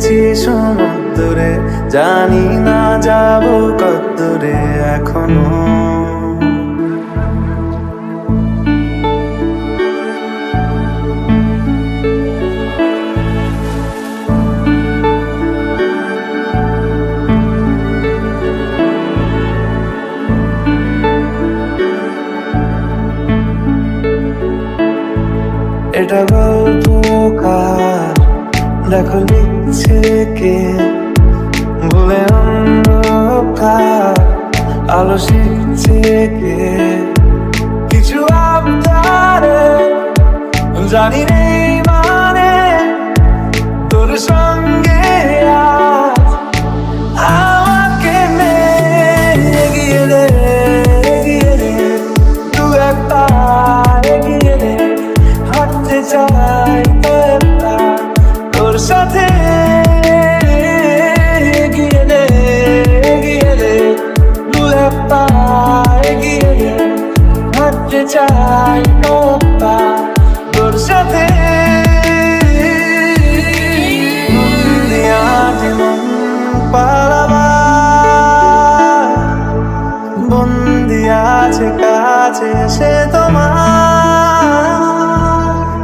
এসেছি সমুদ্রে, জানি না যাব কতদূরে এখনো। এটা গল্পকার, দেখো লিখছে কে, ভুলে অন্ধকার আলো শিখছে কে। কিছু আবদারে জানি নেই মানে, তোর সঙ্গে আজ আমাকে নে। এগিয়ে দে, এগিয়ে দে, দু একটা এগিয়ে দে, হাঁটতে চাই তোর সাথে। এগিয়ে দে, এগিয়ে দে, দু একটা এগিয়ে দে, হাঁটতে চাই তোর সাথে। মন পালাবা বন্দি আছে কাছে এসে তোমার।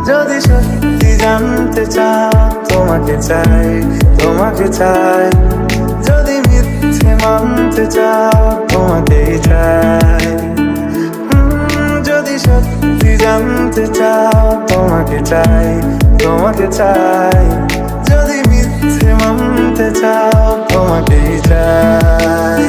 যদি সত্যি জানতে চাও তোমাকে চাই, তোমাকে চাই। যদি মিথ্যে মানতে চাও তোমাকেই চাই। যদি সত্যি জানতে চাও তোমাকে চাই, তোমাকে চাই। যদি মিথ্যে মানতে চাও তোমাকেই চাই।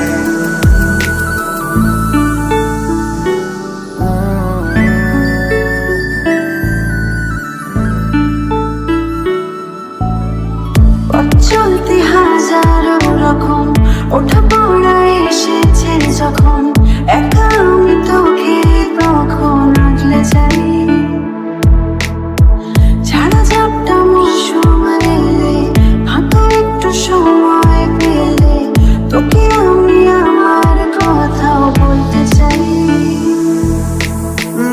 চলতে হাজারো রকম ওঠা পড়া এসেছে যখন, একা আমি তোকে তখন আগলে যাই। ছাড়া ঝাপটা মৌসুম এলে, হাতে একটু সময় পেলে, তোকে আমি আমার কথাও বলতে চাই।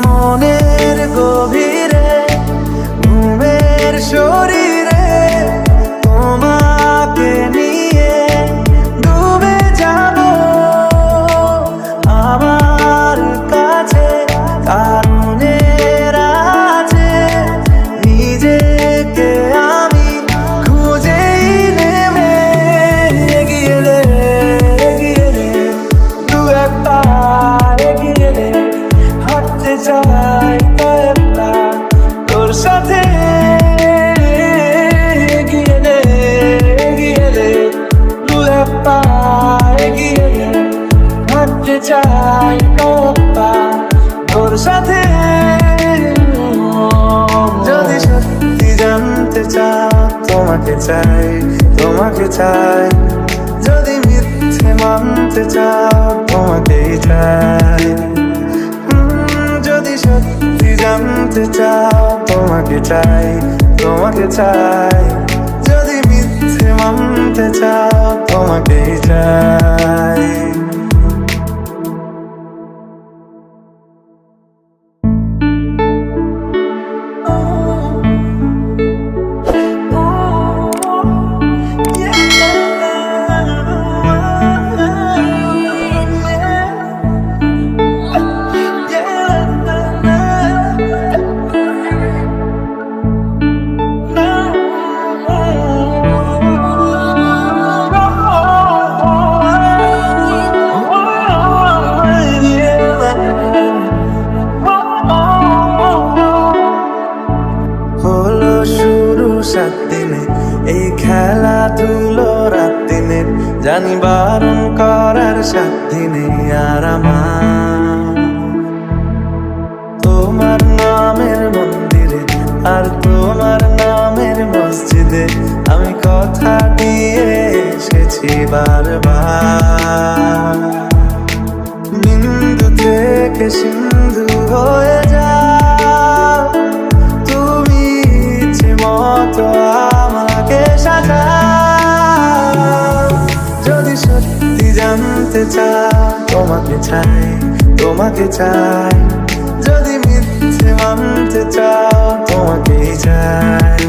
মনের গভীরে ঘুমের শরীরে তোমাকে নিয়ে ডুবে যাব আমার কাছে। কারণের আছে নিজেকে আমি খুঁজেই নেবে। এগিয়ে দে, এগিয়ে দে, দু একটা এগিয়ে দে, হাঁটতে চাই তোর সাথে। এগিয়ে দে, এগিয়ে দে, দু একটা এগিয়ে দে, হাঁটতে চাই তোর সাথে। যদি সত্যি জানতে চাও তোমাকে চাই, তোমাকে চাই। যদি মিথ্যে মানতে চাও তোমাকেই চাই। যদি সত্যি জানতে চাও তোমাকে চাই, তোমাকে চাই। যদি মিথ্যে মানতে চাও তোমাকেই চাই। সাত দিনে এই খেলাধুলো রাত দিনের, জানি বারণ করার সাত দিনে আর আমার। তোমার নামের মন্দিরে আর তোমার নামের মসজিদে আমি কথা দিয়ে এসেছি বারবার। বিন্দু থেকে সিন্ধু হয়ে যাও তুমি, ইচ্ছে মতো আমাকে সাজাও। যদি সত্যি জানতে চাও তোমাকে চাই, তোমাকে চাই। যদি মিথ্যে মানতে চাও তোমাকেই চাই।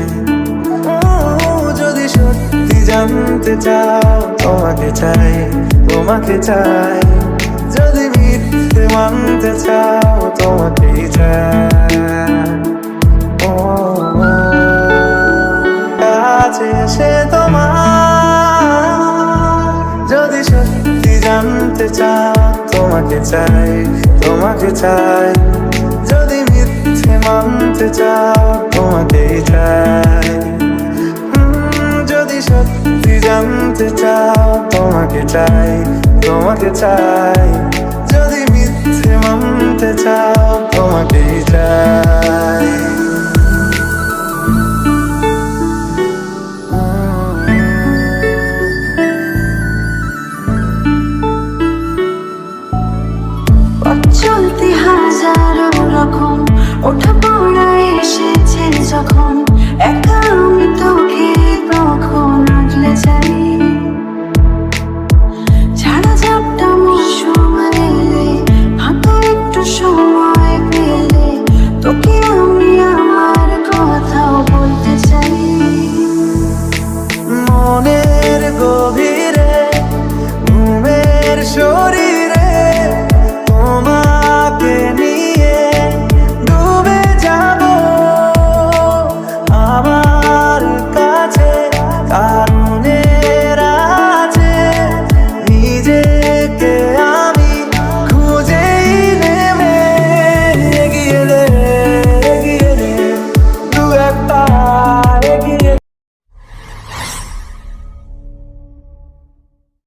যদি সত্যি জানতে চাও, তোমাকে চাই, তোমাকে চাই। যদি মিথ্যে মানতে চাও, তোমাকেই চাই। ও কাছে এসে তোমার যদি সত্যি জানতে চাও, তোমাকে চাই, তোমাকে চাই। যদি মিথ্যে মানতে চাও, তোমাকেই চাই। যদি সত্যি জানতে চাও, তোমাকে চাই, তোমাকে চাই। যদি মিথ্যে মানতে চাও, তোমাকেই চাই। পথ চলতে হাজারো রকম ওঠা পড়া এসেছে যখন, একা আমি তোকে তখন আগলে যাই। ঝাড়া ঝাপটা মৌসুম এলে হাতে একটু সময়